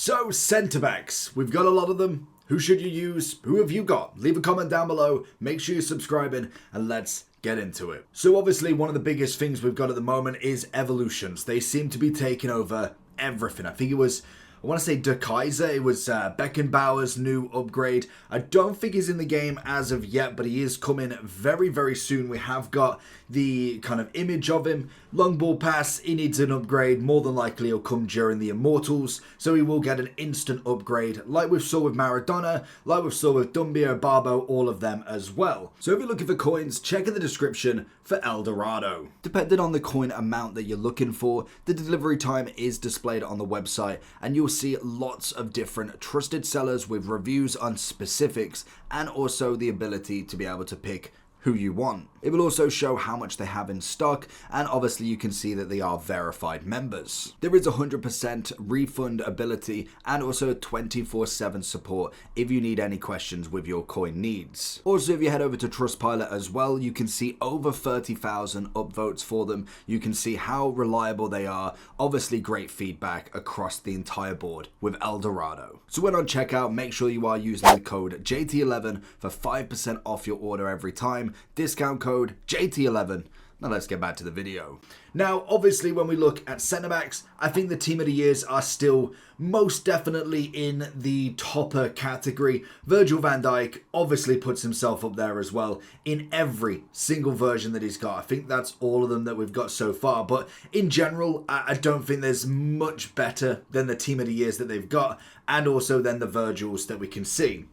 So, centre-backs. We've got a lot of them. Who should you use? Who have you got? Leave a comment down below. Make sure you're subscribing and let's get into it. So obviously one of the biggest things we've got at the moment is evolutions. They seem to be taking over everything. I think it was, I want to say De Kaiser. It was Beckenbauer's new upgrade. I don't think he's in the game as of yet, but he is coming very, very soon. We have got the kind of image of him. Long ball pass, he needs an upgrade. More than likely he'll come during the Immortals, so he will get an instant upgrade like we saw with Maradona, like we saw with Dumbia, Barbo, all of them as well. So if you're looking for coins, check in the description for El Dorado. Depending on the coin amount that you're looking for, the delivery time is displayed on the website, and you'll see lots of different trusted sellers with reviews on specifics and also the ability to be able to pick who you want. It will also show how much they have in stock, and obviously you can see that they are verified members. There is 100% refund ability and also 24/7 support if you need any questions with your coin needs. Also, if you head over to Trustpilot as well, you can see over 30,000 upvotes for them. You can see how reliable they are. Obviously great feedback across the entire board with El Dorado. So when on checkout, make sure you are using the code JT11 for 5% off your order every time. Discount code JT11. Now let's get back to the video. Now, obviously, when we look at centre-backs, I think the team of the years are still most definitely in the topper category. Virgil van Dijk obviously puts himself up there as well in every single version that he's got. I think that's all of them that we've got so far. But in general, I don't think there's much better than the team of the years that they've got, and also then the Virgils that we can see.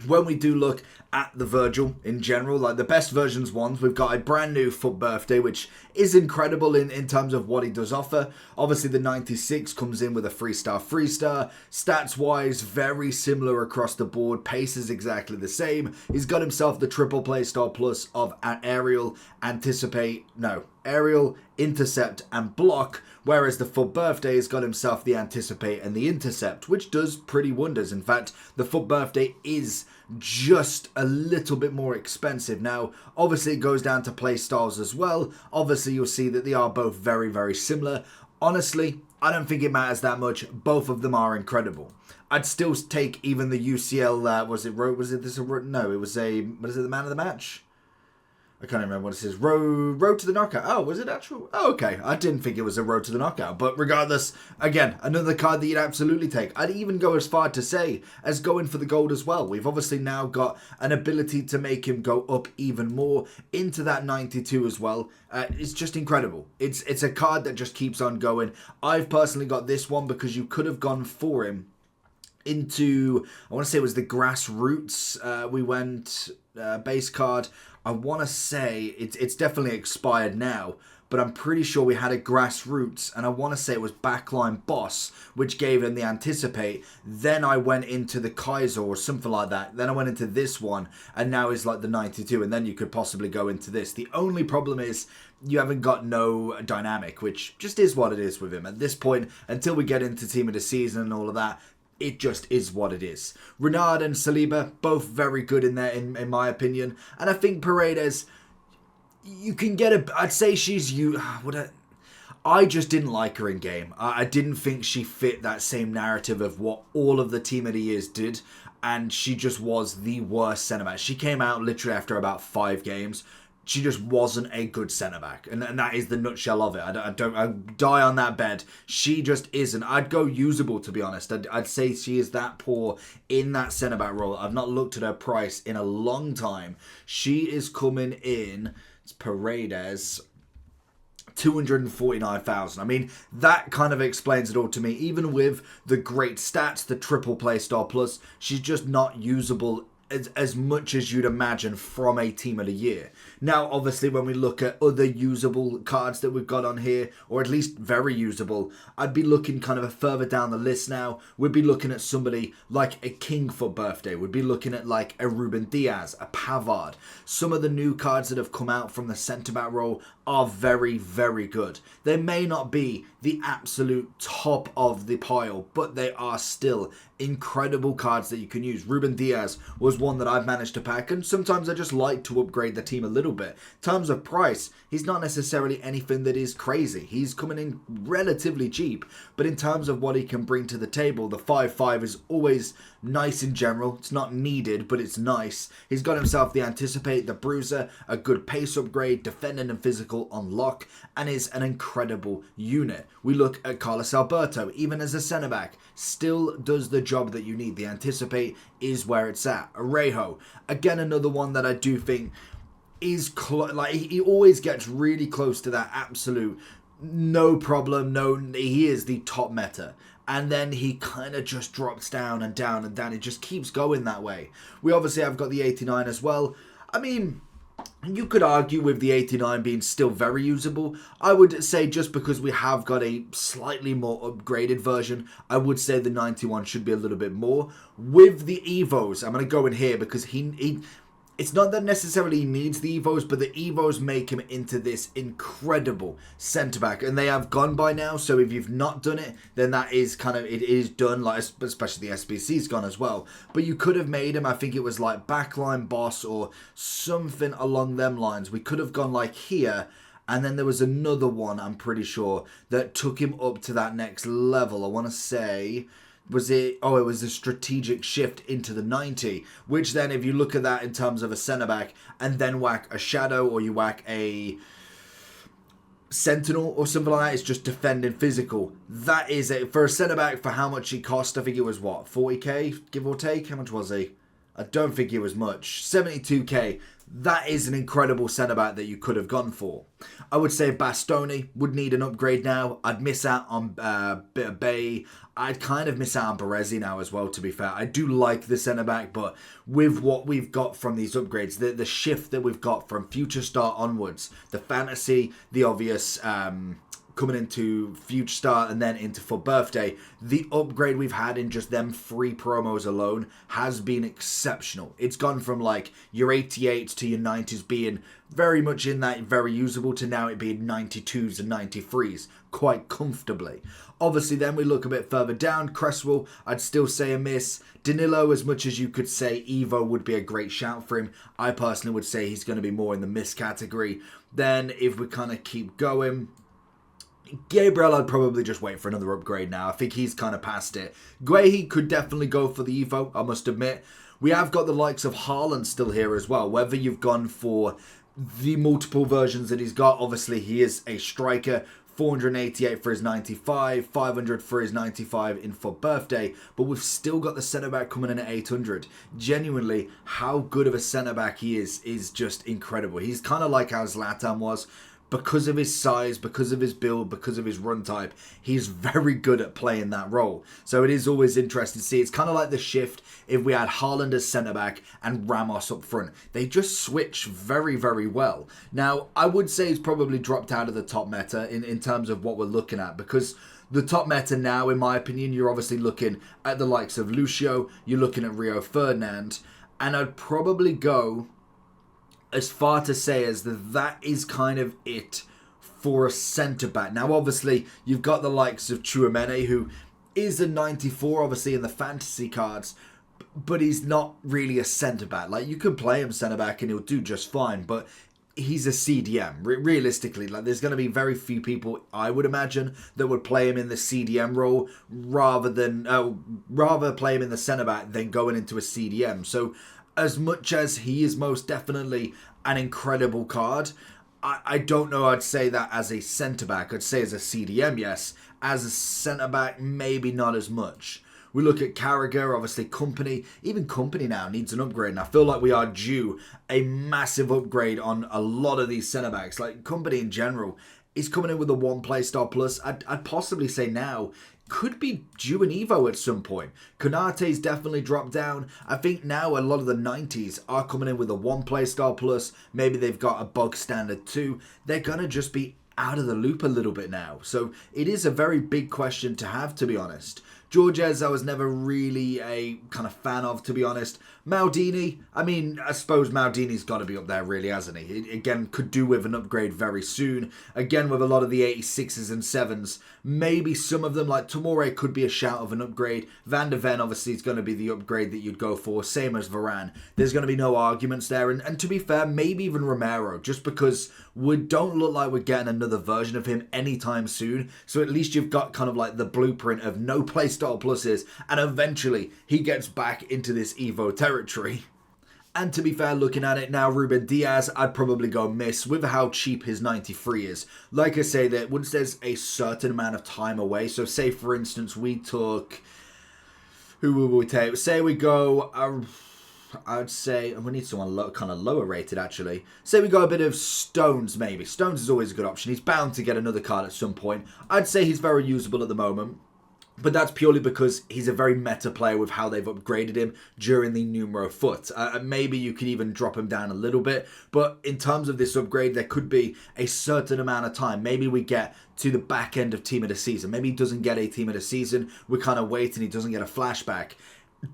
When we do look at the Virgil in general, like the best versions ones, we've got a brand new FUT birthday, which is incredible in terms of what he does offer. Obviously the 96 comes in with a 3-star. Stats wise, very similar across the board. Pace is exactly the same. He's got himself the triple play star plus of aerial, intercept and block, whereas the FUT birthday has got himself the anticipate and the intercept, which does pretty wonders. In fact, the FUT birthday is just a little bit more expensive. Now, obviously it goes down to play styles as well. Obviously you'll see that they are both very, very similar. Honestly, I don't think it matters that much. Both of them are incredible. I'd still take even the UCL, it was the man of the match? I can't remember what it says. Road to the knockout. Oh, was it actual? Oh, okay. I didn't think it was a road to the knockout. But regardless, again, another card that you'd absolutely take. I'd even go as far to say as going for the gold as well. We've obviously now got an ability to make him go up even more into that 92 as well. It's just incredible. It's a card that just keeps on going. I've personally got this one because you could have gone for him into, I want to say it was the grassroots. We went base card. I want to say it's definitely expired now, but I'm pretty sure we had a grassroots, and I want to say it was backline boss, which gave him the anticipate. Then I went into the Kaiser or something like that. Then I went into this one, and now it's like the 92, and then you could possibly go into this. The only problem is you haven't got no dynamic, which just is what it is with him. At this point, until we get into team of the season and all of that, it just is what it is. Renard and Saliba, both very good in there, in my opinion. And I think Paredes, you can get I'd say she's I just didn't like her in game. I didn't think she fit that same narrative of what all of the team of the years did. And she just was the worst centre-back. She came out literally after about 5 games. She just wasn't a good centre-back. And that is the nutshell of it. I die on that bed. She just isn't. I'd go usable, to be honest. I'd say she is that poor in that centre-back role. I've not looked at her price in a long time. She is coming in, it's Paredes, 249,000. I mean, that kind of explains it all to me. Even with the great stats, the triple play star plus, she's just not usable as much as you'd imagine from a team of the year. Now, obviously, when we look at other usable cards that we've got on here, or at least very usable, I'd be looking kind of further down the list now. We'd be looking at somebody like a King for birthday. We'd be looking at like a Ruben Diaz, a Pavard. Some of the new cards that have come out from the centre-back role are very, very good. They may not be the absolute top of the pile, but they are still incredible cards that you can use. Ruben Diaz was one that I've managed to pack, and sometimes I just like to upgrade the team a little bit. In terms of price, he's not necessarily anything that is crazy. He's coming in relatively cheap, but in terms of what he can bring to the table, the 5/5 is always nice in general. It's not needed, but it's nice. He's got himself the Anticipate, the Bruiser, a good pace upgrade, defending and physical on lock, and is an incredible unit. We look at Carlos Alberto, even as a centre-back, still does the job that you need. The Anticipate is where it's at. Arejo, again, another one that I do think is like he always gets really close to that absolute no problem. No, he is the top meta. And then he kind of just drops down and down and down. It just keeps going that way. We obviously have got the 89 as well. I mean, you could argue with the 89 being still very usable. I would say just because we have got a slightly more upgraded version, I would say the 91 should be a little bit more. With the Evos, I'm going to go in here because it's not that necessarily he needs the Evos, but the Evos make him into this incredible centre-back. And they have gone by now, so if you've not done it, then that is kind of, it is done, like especially the SBC's gone as well. But you could have made him, I think it was like backline boss or something along them lines. We could have gone like here, and then there was another one, I'm pretty sure, that took him up to that next level. I want to say... was it? Oh, it was a strategic shift into the 90, which then if you look at that in terms of a centre-back and then whack a shadow or you whack a sentinel or something like that, it's just defending physical. That is it. For a centre-back, for how much he cost, I think it was what, 40k, give or take? How much was he? I don't think it was much. 72k. That is an incredible centre-back that you could have gone for. I would say Bastoni would need an upgrade now. I'd miss out on bit of Bay. I'd kind of miss out on Baresi now as well, to be fair. I do like the centre-back, but with what we've got from these upgrades, the shift that we've got from Future Star onwards, the fantasy, the obvious... coming into Future Star and then into For Birthday, the upgrade we've had in just them 3 promos alone has been exceptional. It's gone from like your 88s to your 90s being very much in that very usable to now it being 92s and 93s quite comfortably. Obviously then we look a bit further down, Cresswell, I'd still say a miss. Danilo, as much as you could say Evo would be a great shout for him, I personally would say he's going to be more in the miss category. Then if we kind of keep going... Gabriel, I'd probably just wait for another upgrade now. I think he's kind of past it. Guehi could definitely go for the Evo, I must admit. We have got the likes of Haaland still here as well. Whether you've gone for the multiple versions that he's got, obviously he is a striker. 488 for his 95, 500 for his 95 in For Birthday, but we've still got the centre-back coming in at 800. Genuinely, how good of a centre-back he is just incredible. He's kind of like how Zlatan was. Because of his size, because of his build, because of his run type, he's very good at playing that role. So it is always interesting to see. It's kind of like the shift if we had Haaland as centre-back and Ramos up front. They just switch very, very well. Now, I would say he's probably dropped out of the top meta in terms of what we're looking at, because the top meta now, in my opinion, you're obviously looking at the likes of Lucio, you're looking at Rio Ferdinand, and I'd probably go... as far to say as that is kind of it for a centre-back. Now, obviously, you've got the likes of Tchouaméni, who is a 94, obviously, in the fantasy cards, but he's not really a centre-back. Like, you can play him centre-back and he'll do just fine, but he's a CDM. Realistically, like, there's going to be very few people, I would imagine, that would play him in the CDM role rather play him in the centre-back than going into a CDM. So, as much as he is most definitely an incredible card, I don't know I'd say that as a centre-back. I'd say as a CDM, yes. As a centre-back, maybe not as much. We look at Carragher, obviously Company. Even Company now needs an upgrade. And I feel like we are due a massive upgrade on a lot of these centre-backs. Like Company in general is coming in with a 1 playstyle plus. I'd possibly say now... could be due an Evo at some point. Konate's definitely dropped down. I think now a lot of the 90s are coming in with a 1 playstyle plus. Maybe they've got a bug standard 2. They're going to just be out of the loop a little bit now. So it is a very big question to have, to be honest. Georges, I was never really a kind of fan of, to be honest. Maldini, I mean, I suppose Maldini's got to be up there, really, hasn't he? Again, could do with an upgrade very soon. Again, with a lot of the 86s and 7s, maybe some of them, like Tomori, could be a shout of an upgrade. Van de Ven, obviously, is going to be the upgrade that you'd go for, same as Varane. There's going to be no arguments there. And to be fair, maybe even Romero, just because we don't look like we're getting another version of him anytime soon. So at least you've got kind of like the blueprint of no playstyle pluses, and eventually he gets back into this Evo territory. And to be fair, looking at it now, Ruben Diaz, I'd probably go miss with how cheap his 93 is. Like I say, that once there's a certain amount of time away, so say for instance we took, who will we take? Say we go, I'd say, and we need someone kind of lower rated actually. Say we go a bit of Stones maybe. Stones is always a good option. He's bound to get another card at some point. I'd say he's very usable at the moment. But that's purely because he's a very meta player with how they've upgraded him during the numero foot. Maybe you could even drop him down a little bit. But in terms of this upgrade, there could be a certain amount of time. Maybe we get to the back end of Team of the Season. Maybe he doesn't get a Team of the Season. We kind of wait and he doesn't get a flashback.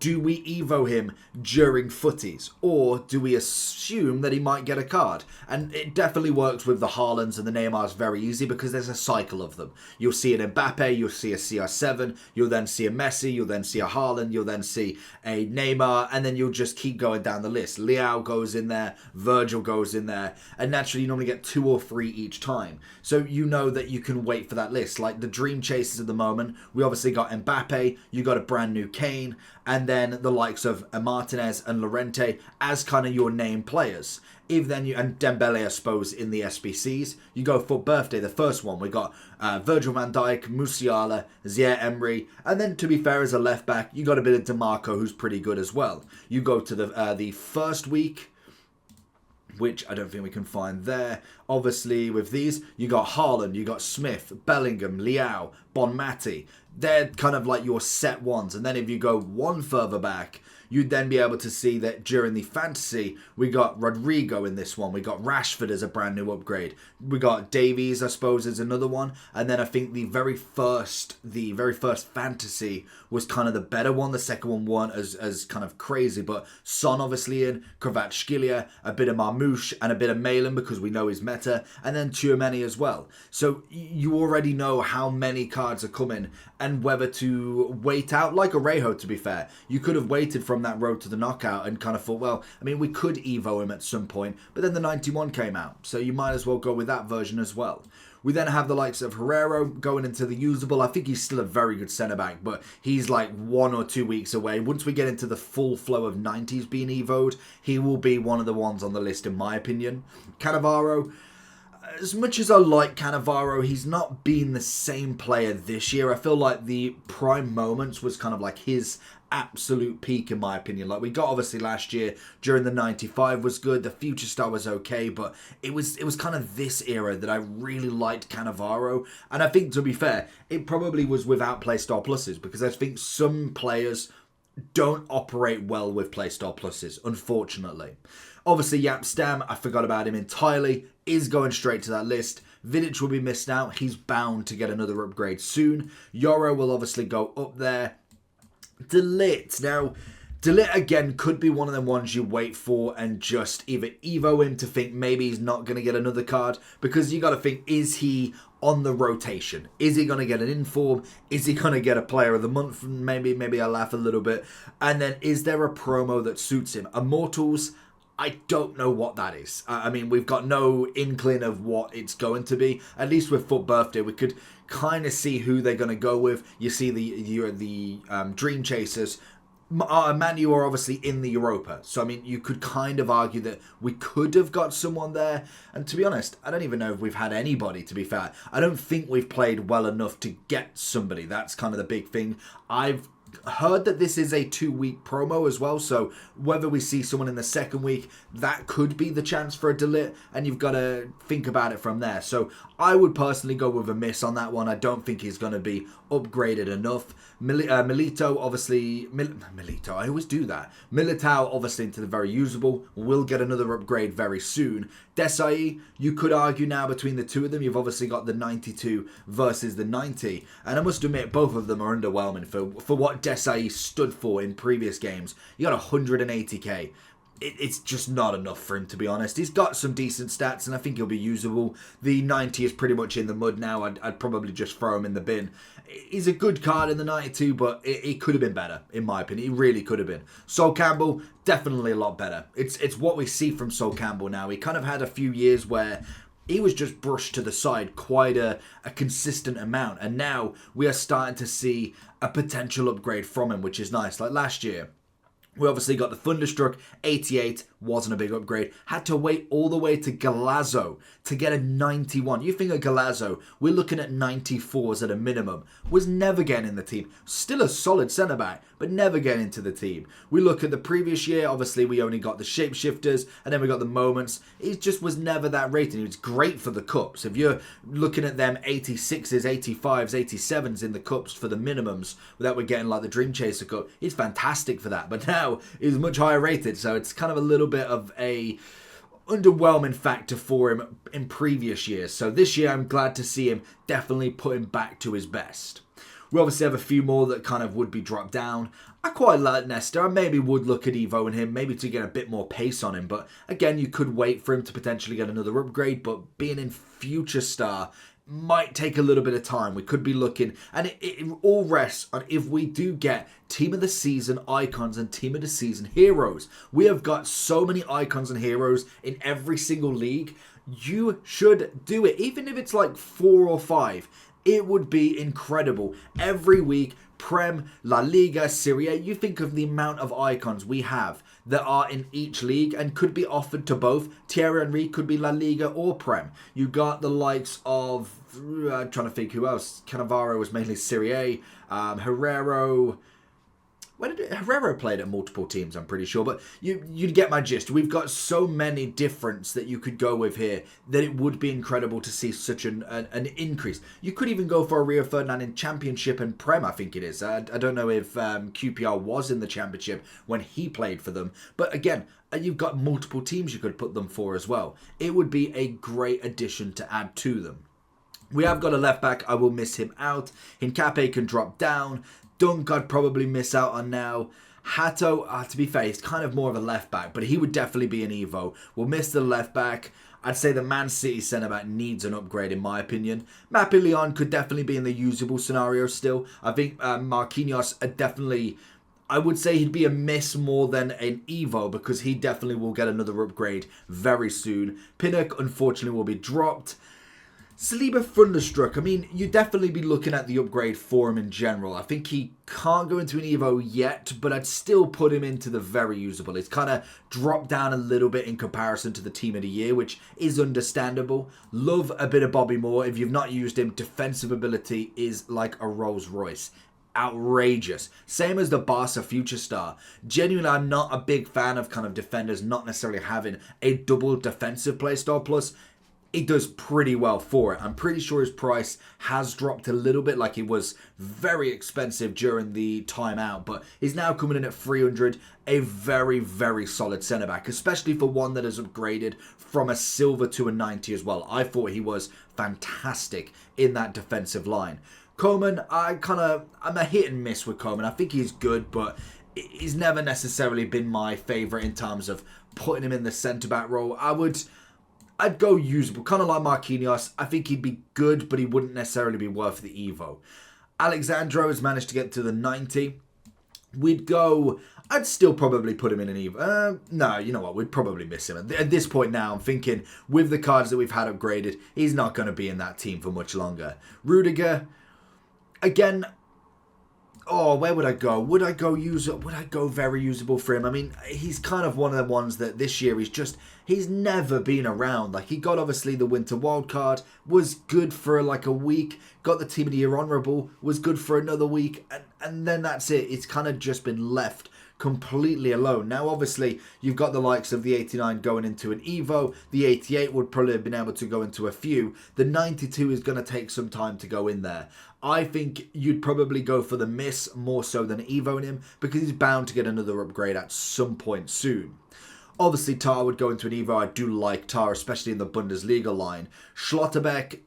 Do we Evo him during footies? Or do we assume that he might get a card? And it definitely works with the Haalands and the Neymars very easy because there's a cycle of them. You'll see an Mbappe, you'll see a CR7, you'll then see a Messi, you'll then see a Haaland, you'll then see a Neymar, and then you'll just keep going down the list. Leao goes in there, Virgil goes in there, and naturally you normally get 2 or 3 each time. So you know that you can wait for that list. Like the Dream Chasers at the moment, we obviously got Mbappe, you got a brand new Kane, and then the likes of Martinez and Llorente as kind of your name players. If then you, and Dembele I suppose in the SBCs, you go for birthday, the first one, we got Virgil van Dijk, Musiala, Zaire Emery, and then to be fair as a left back, you got a bit of DeMarco who's pretty good as well. You go to the first week, which I don't think we can find there. Obviously, with these, you got Haaland, you got Smith, Bellingham, Leao, Bonmati. They're kind of like your set ones. And then if you go one further back, you'd then be able to see that during the fantasy, we got Rodrigo in this one. We got Rashford as a brand new upgrade. We got Davies, I suppose, as another one. And then I think the very first fantasy was kind of the better one. The second one weren't as kind of crazy. But Son obviously in, Kvaratskhelia, a bit of Marmouche, and a bit of Malin because we know his meta. And then Tchouameni as well. So you already know how many cards are coming and whether to wait out. Like Orejo, to be fair. You could have waited from that road to the knockout and kind of thought, well, I mean, we could Evo him at some point, but then the 91 came out, so you might as well go with that version as well. We then have the likes of Herrero going into the usable. I think he's still a very good centre-back, but he's like 1 or 2 weeks away. Once we get into the full flow of 90s being Evo'd, he will be one of the ones on the list, in my opinion. Cannavaro, as much as I like Cannavaro, he's not been the same player this year. I feel like the prime moments was kind of like his absolute peak, in my opinion. Like we got obviously last year during the 95 was good, the Future Star was okay, but it was kind of this era that I really liked Cannavaro. And I think, to be fair, it probably was without playstyle pluses, because I think some players don't operate well with playstyle pluses, unfortunately. Obviously, Yap Stam, I forgot about him entirely, is going straight to that list. Vidic will be missed out. He's bound to get another upgrade soon. Yoro will obviously go up there. De Ligt. Now, De Ligt again could be one of them ones you wait for and just either Evo him to think maybe he's not going to get another card, because you got to think, is he on the rotation? Is he going to get an inform? Is he going to get a player of the month? Maybe I'll laugh a little bit. And then is there a promo that suits him? Immortals, I don't know what that is. I mean, we've got no inkling of what it's going to be. At least with Foot Birthday, we could kind of see who they're going to go with. You see the Dream Chasers. Manu are obviously in the Europa. So, I mean, you could kind of argue that we could have got someone there. And to be honest, I don't even know if we've had anybody, to be fair. I don't think we've played well enough to get somebody. That's kind of the big thing. I've heard that this is a 2-week promo as well, so whether we see someone in the second week, that could be the chance for a delete, and you've got to think about it from there. So I would personally go with a miss on that one. I don't think he's going to be upgraded enough. Milito, obviously... Milito, I always do that. Militao, obviously, into the very usable, will get another upgrade very soon. Desai, you could argue now between the two of them. You've obviously got the 92 versus the 90. And I must admit, both of them are underwhelming for what Desai stood for in previous games. You got 180k. It's just not enough for him, to be honest. He's got some decent stats, and I think he'll be usable. The 90 is pretty much in the mud now. I'd probably just throw him in the bin. He's a good card in the 92, but it could have been better, in my opinion. It really could have been. Sol Campbell, definitely a lot better. It's what we see from Sol Campbell now. He kind of had a few years where he was just brushed to the side quite a consistent amount. And now we are starting to see a potential upgrade from him, which is nice. Like last year, we obviously got the Thunderstruck 88, wasn't a big upgrade. Had to wait all the way to Galazzo to get a 91. You think of Galazzo, we're looking at 94s at a minimum. Was never getting in the team. Still a solid centre-back, but never getting into the team. We look at the previous year, obviously we only got the Shapeshifters, and then we got the Moments. He just was never that rated. He was great for the Cups. If you're looking at them 86s, 85s, 87s in the Cups for the minimums, that we're getting like the Dream Chaser Cup, he's fantastic for that. But now he's much higher rated, so it's kind of a little bit of a underwhelming factor for him in previous years. So this year I'm glad to see him definitely put him back to his best. We obviously have a few more that kind of would be dropped down. I quite like Nesta. I maybe would look at Evo in him, maybe to get a bit more pace on him. But again, you could wait for him to potentially get another upgrade. But being in Future Star might take a little bit of time. We could be looking, and it all rests on if we do get Team of the Season icons and Team of the Season heroes. We have got so many icons and heroes in every single league. You should do it, even if it's like 4 or 5. It would be incredible. Every week, Prem, La Liga, Serie A, you think of the amount of icons we have that are in each league and could be offered to both. Thierry Henry could be La Liga or Prem. You got the likes of, I'm trying to think who else. Cannavaro was mainly Serie A. Herrero. Herrero played at multiple teams, I'm pretty sure, but you'd get my gist. We've got so many differents that you could go with here that it would be incredible to see such an increase. You could even go for a Rio Ferdinand in Championship and Prem, I think it is. I don't know if QPR was in the Championship when he played for them, but again, you've got multiple teams you could put them for as well. It would be a great addition to add to them. We have got a left back. I will miss him out. Hincape can drop down. Dunk I'd probably miss out on now. Hato, to be fair, he's kind of more of a left back, but he would definitely be an Evo. We'll miss the left back. I'd say the Man City centre back needs an upgrade in my opinion. Mappy Leon could definitely be in the usable scenario still. I think Marquinhos definitely, I would say he'd be a miss more than an Evo because he definitely will get another upgrade very soon. Pinnock unfortunately will be dropped. Saliba Thunderstruck, I mean, you'd definitely be looking at the upgrade for him in general. I think he can't go into an Evo yet, but I'd still put him into the very usable. It's kind of dropped down a little bit in comparison to the Team of the Year, which is understandable. Love a bit of Bobby Moore. If you've not used him, defensive ability is like a Rolls Royce. Outrageous. Same as the Barca Future Star. Genuinely, I'm not a big fan of kind of defenders not necessarily having a double defensive playstyle, plus it does pretty well for it. I'm pretty sure his price has dropped a little bit, like it was very expensive during the time out, but he's now coming in at 300, a very, very solid centre-back, especially for one that has upgraded from a silver to a 90 as well. I thought he was fantastic in that defensive line. Coleman, I'm a hit and miss with Coleman. I think he's good, but he's never necessarily been my favourite in terms of putting him in the centre-back role. I'd go usable, kind of like Marquinhos. I think he'd be good, but he wouldn't necessarily be worth the Evo. Alexandro has managed to get to the 90. I'd still probably put him in an Evo. No, you know what? We'd probably miss him. At this point now, I'm thinking with the cards that we've had upgraded, he's not going to be in that team for much longer. Rudiger, again, Oh, where would I go? Would I go very usable for him? I mean, he's kind of one of the ones that this year he's never been around. Like, he got obviously the winter wild card, was good for like a week, got the team of the year honourable, was good for another week, and then that's it. It's kind of just been left completely alone. Now, obviously, you've got the likes of the 89 going into an Evo. The 88 would probably have been able to go into a few. The 92 is going to take some time to go in there. I think you'd probably go for the miss more so than Evo in him, because he's bound to get another upgrade at some point soon. Obviously, Tar would go into an Evo. I do like Tar, especially in the Bundesliga line. Schlotterbeck,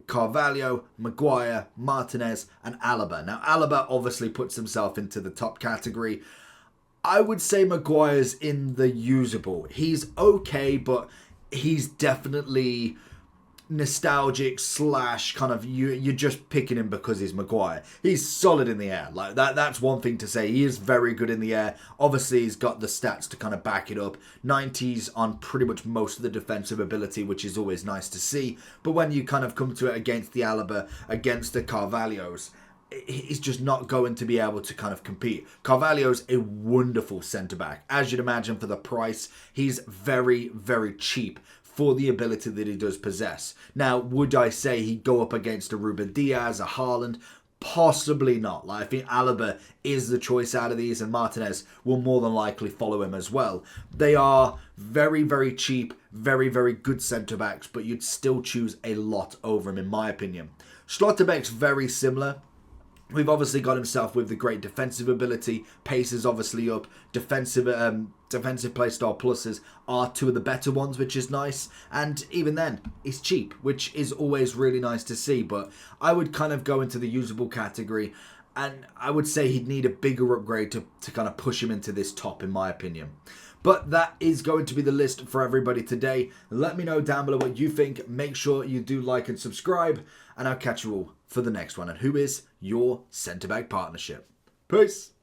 Carvalho, Maguire, Martinez, and Alaba. Now, Alaba obviously puts himself into the top category. I would say Maguire's in the usable. He's okay, but he's definitely nostalgic / kind of you're just picking him because he's Maguire. He's solid in the air. Like that's one thing to say. He is very good in the air. Obviously, he's got the stats to kind of back it up. 90s on pretty much most of the defensive ability, which is always nice to see. But when you kind of come to it against the Alaba, against the Carvalhos, he's just not going to be able to kind of compete. Carvalho's a wonderful centre-back. As you'd imagine, for the price, he's very, very cheap for the ability that he does possess. Now, would I say he'd go up against a Ruben Diaz, a Haaland? Possibly not. Like, I think Alaba is the choice out of these, and Martinez will more than likely follow him as well. They are very, very cheap, very, very good centre-backs, but you'd still choose a lot over him, in my opinion. Schlotterbeck's very similar. We've obviously got himself with the great defensive ability. Pace is obviously up. Defensive play style pluses are two of the better ones, which is nice. And even then, it's cheap, which is always really nice to see. But I would kind of go into the usable category, and I would say he'd need a bigger upgrade to kind of push him into this top, in my opinion. But that is going to be the list for everybody today. Let me know down below what you think. Make sure you do like and subscribe. And I'll catch you all for the next one. And who is your centre-back partnership? Peace.